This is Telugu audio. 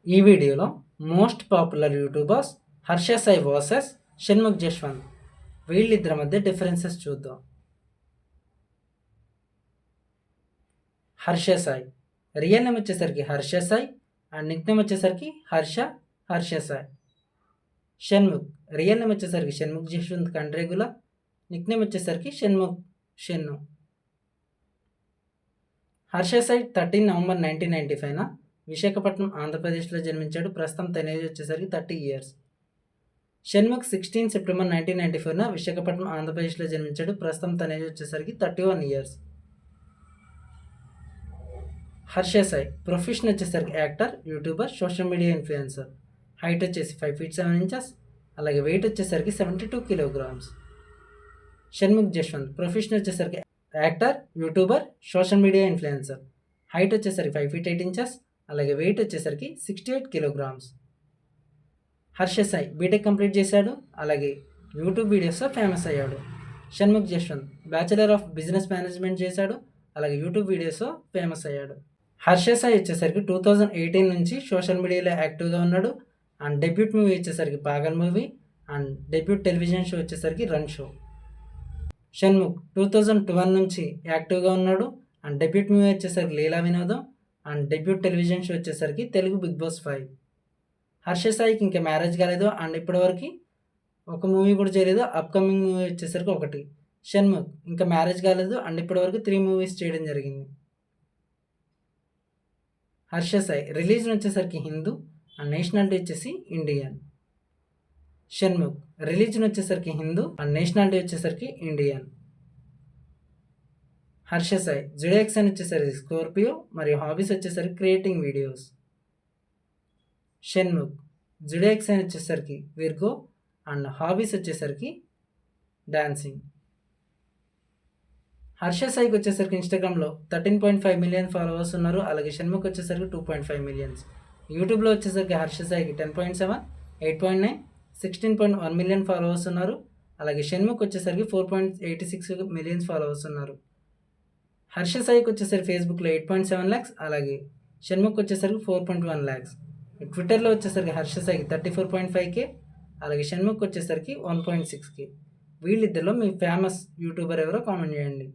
ఈ వీడియోలో most popular YouTubers Harsha Sai versus Shanmukh Jaswanth వీళ్ళిద్దరి మధ్య డిఫరెన్సెస్ చూద్దాం. హర్ష సాయి రియల్ నేమ్ వచ్చేసరికి Harsha Sai and nick name వచ్చేసరికి హర్ష సాయి. షణ్ముఖ్ రియల్ నేమ్ వచ్చేసరికి షణ్ముఖ్ జశ్వంత్ కండ్రేగుల, నిక్ నేమ్ వచ్చేసరికి షన్ను. హర్ష సాయి 13 నవంబర్ 1995 విశాఖపట్నం ఆంధ్రప్రదేశ్లో జన్మించాడు. ప్రస్తుతం తన ఏజ్ వచ్చేసరికి 30 years. షణ్ముఖ్ 16 సెప్టెంబర్ 1994 విశాఖపట్నం ఆంధ్రప్రదేశ్లో జన్మించాడు. ప్రస్తుతం తన ఏజ్ వచ్చేసరికి 31 years. హర్ష సాయి ప్రొఫెషన్ వచ్చేసరికి actor, YouTuber, social media influencer. Height వచ్చేసి 5 feet 7 inches, అలాగే వెయిట్ వచ్చేసరికి 72 kilograms. షణ్ముఖ్ జశ్వంత్ ప్రొఫెషన్ వచ్చేసరికి actor, YouTuber, social media influencer. Height వచ్చేసరికి 5 feet 8 inches, అలాగే వెయిట్ వచ్చేసరికి 68 kilograms. Harsha Sai BTech complete చేశాడు, అలాగే యూట్యూబ్ వీడియోస్తో ఫేమస్ అయ్యాడు. Shanmukh Jaswanth bachelor of business management చేశాడు, అలాగే యూట్యూబ్ వీడియోస్తో ఫేమస్ అయ్యాడు. హర్ష సాయి వచ్చేసరికి 2018 నుంచి సోషల్ మీడియాలో యాక్టివ్గా ఉన్నాడు. అండ్ డెబ్యూట్ మూవీ వచ్చేసరికి Pagal movie, and debut television show వచ్చేసరికి రన్ షో. షణ్ముఖ్ 2012 నుంచి యాక్టివ్గా ఉన్నాడు. అండ్ డెబ్యూట్ మూవీ వచ్చేసరికి లీలా వినోదం, అండ్ డెబ్యూట్ టెలివిజన్ షో వచ్చేసరికి తెలుగు బిగ్ బాస్ 5. హర్ష సాయికి ఇంకా మ్యారేజ్ కాలేదు, అండ్ ఇప్పటివరకు ఒక మూవీ కూడా చేయలేదు. అప్కమింగ్ మూవీ వచ్చేసరికి ఒకటి. షణ్ముఖ్ ఇంకా మ్యారేజ్ కాలేదు, అండ్ ఇప్పటివరకు 3 movies చేయడం జరిగింది. హర్ష సాయి రిలీజన్ వచ్చేసరికి హిందూ, అండ్ నేషనాలిటీ వచ్చేసి ఇండియన్. షణ్ముఖ్ రిలీజన్ వచ్చేసరికి హిందూ, అండ్ నేషనాలిటీ వచ్చేసరికి Indian. Harsha Sai zodiac sign వచ్చేసరికి స్కార్పియో, మరియు హాబీస్ వచ్చేసరికి creating videos. Shanmukh zodiac sign వచ్చేసరికి విర్గో, అండ్ హాబీస్ వచ్చేసరికి డాన్సింగ్. హర్ష సాయికి వచ్చేసరికి ఇన్స్టాగ్రామ్లో 13.5 million ఫాలోవర్స్ ఉన్నారు, అలాగే షణ్ముఖ్ వచ్చేసరికి 2.5 million. యూట్యూబ్లో వచ్చేసరికి హర్ష సాయికి 10.7, 8.9, 16.1 million ఫాలోవర్స్ ఉన్నారు, అలాగే షణ్ముఖ్ వచ్చేసరికి 4.86 million ఫాలోవర్స్ ఉన్నారు. హర్ష సాయికి వచ్చేసరికి ఫేస్బుక్లో 8.7 lakhs, అలాగే షణ్ముఖ్ వచ్చేసరికి 4.1 lakhs. ట్విట్టర్లో వచ్చేసరికి హర్ష సాయికి 34.5K, అలాగే షణ్ముఖ్ వచ్చేసరికి 1.6K. వీళ్ళిద్దరిలో మీ ఫేమస్ యూట్యూబర్ ఎవరో కామెంట్ చేయండి.